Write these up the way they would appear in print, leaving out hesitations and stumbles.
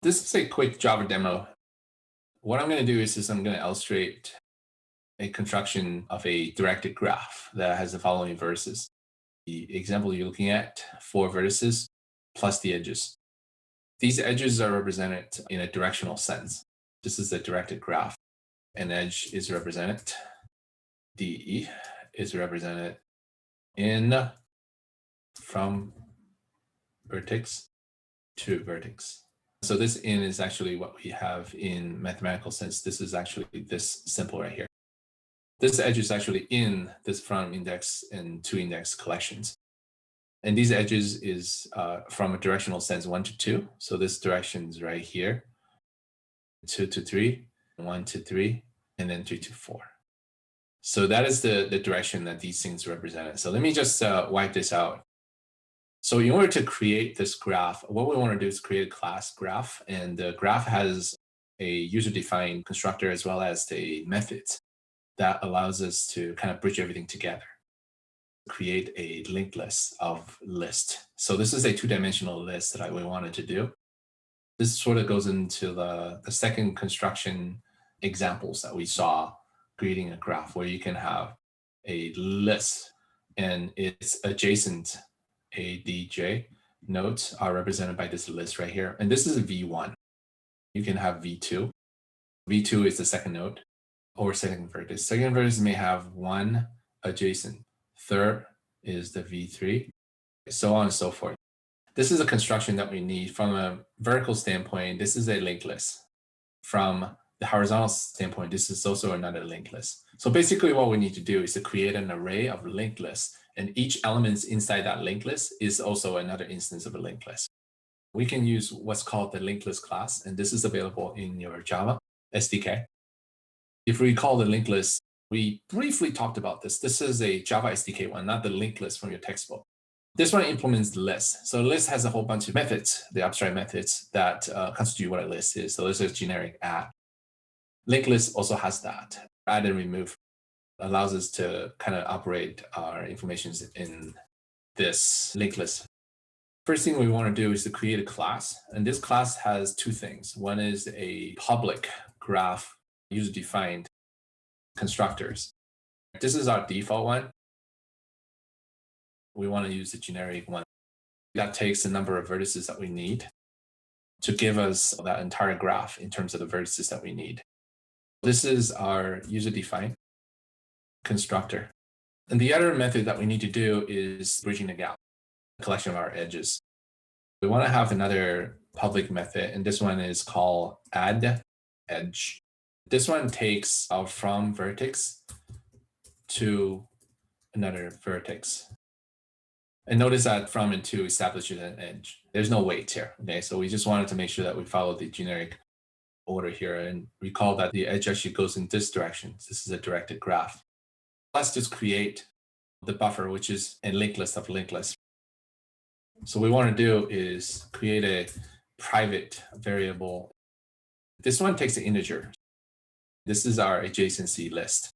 This is a quick Java demo. What I'm going to do is I'm going to illustrate a construction of a directed graph that has the following vertices. The example you're looking at, 4 vertices plus the edges. These edges are represented in a directional sense. This is a directed graph. An edge is represented, DE is represented in from vertex to vertex. So this in is actually what we have in mathematical sense. This is actually this simple right here. This edge is actually in this from index and to index collections. And these edges is from a directional sense 1 to 2. So this direction is right here, 2 to 3, 1 to 3, and then 3 to 4. So that is the direction that these things represented. So let me just wipe this out. So in order to create this graph, what we want to do is create a class graph. And the graph has a user-defined constructor as well as the methods that allows us to kind of bridge everything together. Create a linked list of list. So this is a 2-dimensional list that we wanted to do. This sort of goes into the second construction examples that we saw, creating a graph where you can have a list and its adjacent ADJ nodes are represented by this list right here. And this is a V1. You can have V2. V2 is the second node or second vertex. Second vertex may have 1 adjacent. Third is the V3, so on and so forth. This is a construction that we need from a vertical standpoint. This is a linked list. From the horizontal standpoint, this is also another linked list. So basically what we need to do is to create an array of linked lists, and each element inside that linked list is also another instance of a linked list. We can use what's called the linked list class, and this is available in your Java SDK. If we recall the linked list, we briefly talked about this. This is a Java SDK one, not the linked list from your textbook. This one implements the list. So the list has a whole bunch of methods, the abstract methods that constitute what a list is. So this is generic add. Linked list also has that. Add and remove allows us to kind of operate our information in this linked list. First thing we want to do is to create a class. And this class has 2 things. One is a public graph user-defined constructors. This is our default one. We want to use the generic one. That takes the number of vertices that we need to give us that entire graph in terms of the vertices that we need. This is our user-defined constructor. And the other method that we need to do is bridging the gap, collection of our edges. We want to have another public method, and this one is called add edge. This one takes our from vertex to another vertex. And notice that from and to establishes an edge. There's no weight here. Okay, so we just wanted to make sure that we follow the generic order here and recall that the edge actually goes in this direction. This is a directed graph. Let's just create the buffer, which is a linked list of linked lists. So what we want to do is create a private variable. This one takes an integer. This is our adjacency list.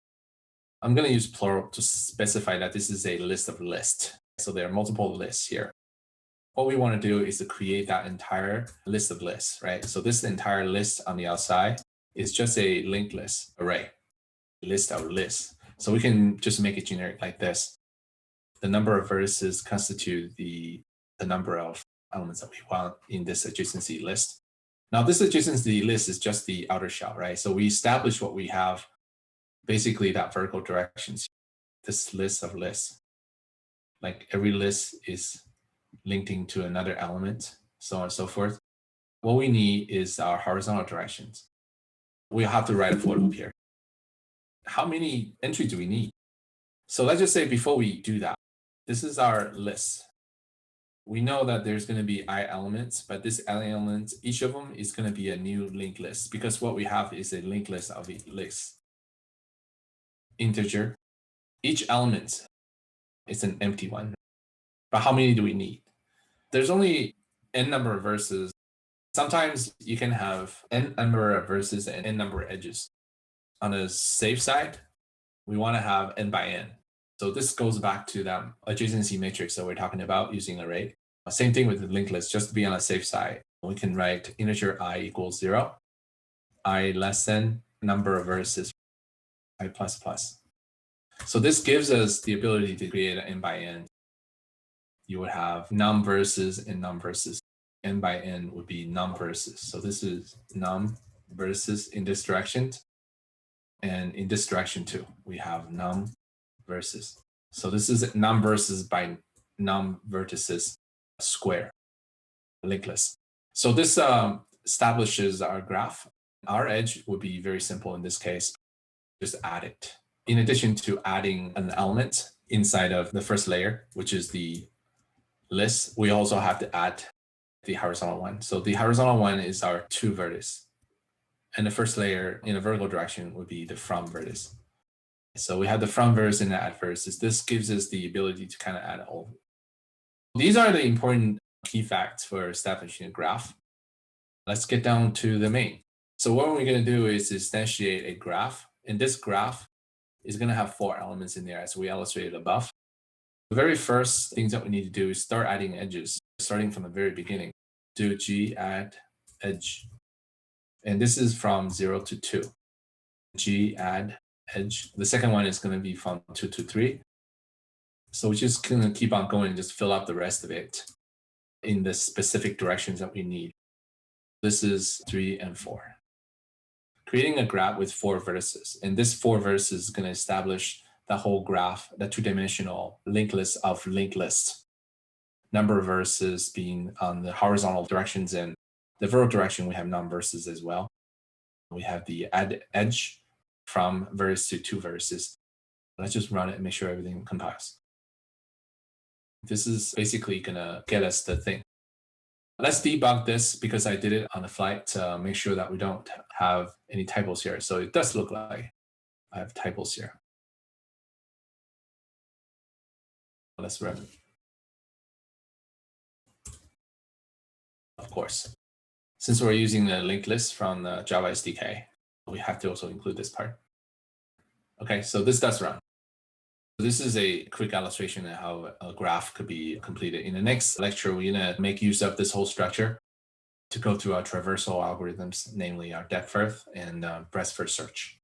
I'm going to use plural to specify that this is a list of lists. So there are multiple lists here. What we want to do is to create that entire list of lists, right? So this entire list on the outside is just a linked list array, list of lists. So we can just make it generic like this. The number of vertices constitute the number of elements that we want in this adjacency list. Now this adjacency list is just the outer shell, right? So we establish what we have, basically that vertical directions, this list of lists. Like every list is linking to another element, so on and so forth. What we need is our horizontal directions. We have to write a for loop here. How many entries do we need? So let's just say before we do that, this is our list. We know that there's going to be I elements, but this I elements, each of them is going to be a new linked list because what we have is a linked list of a list. Integer. Each element is an empty one. But how many do we need? There's only n number of verses. Sometimes you can have n number of verses and n number of edges. On the safe side, we want to have n by n. So this goes back to that adjacency matrix that we're talking about using array. Same thing with the linked list, just to be on the safe side. we can write integer I equals 0, I less than number of verses, I plus plus. So this gives us the ability to create an n by n. You would have num verses and num verses. N by n would be num verses. So this is num verses in this direction. And in this direction too, we have num verses. So this is num verses by num vertices square, linked list. So this establishes our graph. Our edge would be very simple in this case. Just add it. In addition to adding an element inside of the first layer, which is the list, we also have to add the horizontal one. So the horizontal one is our to vertex. And the first layer in a vertical direction would be the from vertex. So we have the from vertex and the add vertex. This gives us the ability to kind of add all. These are the important key facts for establishing a graph. Let's get down to the main. So what we're going to do is instantiate a graph. And this graph is going to have 4 elements in there as we illustrated above. The very first things that we need to do is start adding edges, starting from the very beginning. Do G add edge. And this is from 0 to 2. G add edge. The second one is going to be from 2 to 3. So we're just going to keep on going and just fill up the rest of it in the specific directions that we need. This is 3 and 4. Creating a graph with 4 vertices. And this 4 vertices is going to establish the whole graph, the 2-dimensional linked list of linked lists. Number of vertices being on the horizontal directions, and the vertical direction, we have num vertices as well. We have the add edge from vertex to 2 vertices. Let's just run it and make sure everything compiles. This is basically going to get us the thing. Let's debug this because I did it on the flight to make sure that we don't have any typos here. So it does look like I have typos here. Let's run it. Of course, since we're using the linked list from the Java SDK, we have to also include this part. Okay, so this does run. This is a quick illustration of how a graph could be completed. In the next lecture, we're going to make use of this whole structure to go through our traversal algorithms, namely our depth first and breadth first search.